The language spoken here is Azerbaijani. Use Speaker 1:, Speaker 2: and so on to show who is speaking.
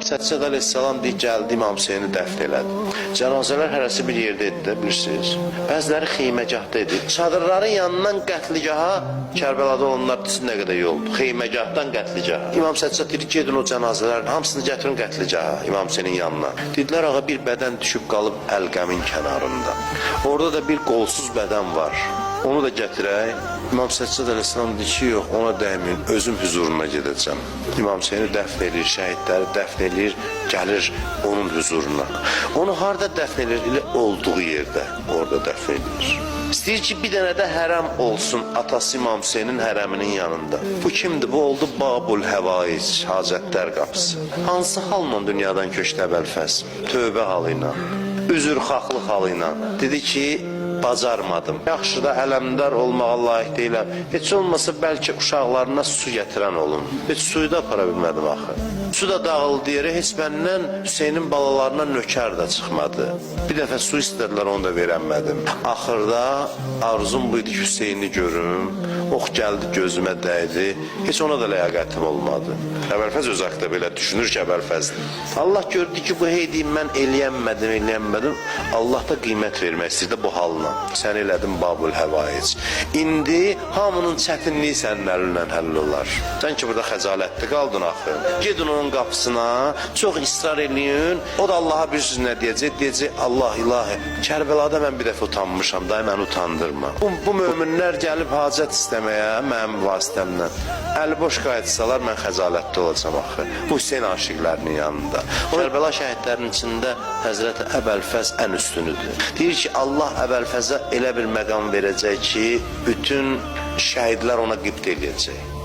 Speaker 1: Səccad əleyhissalam deyir, gəldi İmam Hüseyni dəfn elədi. Cənazələr hərəsi bir yerdə idi, bilirsiniz. Bəziləri xeyməcahda idi. Çadırların yanından qətligaha Kərbəlada olanlar desin nə qədər yoldur. Xeyməcahdan qətligaha. İmam Səccad dedi, gedin o cənazələrin hamısını gətirin qətligaha, İmam Hüseynin yanına. Dedilər, ağa bir bədən düşüb qalıb Əlqəmin kənarında. Orada da bir qolsuz bədən var. Onu da gətirək. İmam Səccad əleyhissalam deyir ki, yox, ona dəyməyin, özüm huzuruna gedəcəm. İmam Hüseyni dəfn edir, şəhidləri dəfn edir, gəlir onun huzuruna. Onu harada dəfn edir? Elə olduğu yerdə, orada dəfn edir. İstəyir ki, bir dənə də hərəm olsun atası İmam Hüseynin hərəminin yanında. Bu kimdir? Bu oldu Babul Həvaic, Hacətlər qapısı. Hansı halla dünyadan köçdü Əbəlfəz? Tövbə halı ilə, üzrxahlıq halı ilə. Dedi ki, bacarmadım. Yaxşı da ələmdar olmağa layiq deyiləm. Heç olmasa bəlkə uşaqlarına su gətirən olun. Heç suyu da apara bilmədim axı. Su da dağıldı yerə, heç məndən Hüseynin balalarına nökər də çıxmadı. Bir dəfə su istədilər, onu da verənmədim. Axırda arzum buydu ki, Hüseyni görüm. Ox gəldi, gözümə dəydi. Heç ona da ləyaqətim olmadı. Əbəlfəz öz haqda belə düşünür ki, Əbəlfəzdir. Allah gördü ki, bu heydiyim mən eləyənmədim. Allah da qiymət vermək istəyirdi bu halına. Sən elədin Babul Həvaic. İndi hamının çətinliyi sənin əlindən həll olar. Sən ki, burada xəcalətli qaldın axı. Gedin onun qapısına, çox israr eləyin. O da Allaha bir söz nə deyəcək? Deyəcək, Allah ilahi, Kərbəlada mən bir dəfə utanmışam, dayı məni utandırma. Bu möminlər gəlib hacət istəməyə mənim vasitəmlə. Əli boş qayıtsalar mən xəcalətli olacam axı. Bu Hüseyn aşiqlərinin yanında. Kərbəla şəhidlərinin içində Həzrəti Əbəlfəz ən üstünüdür. Deyir ki, Allah Əbəlfəzə elə bir məqam verəcək ki, bütün şəhidlər ona qibt eləyəcək.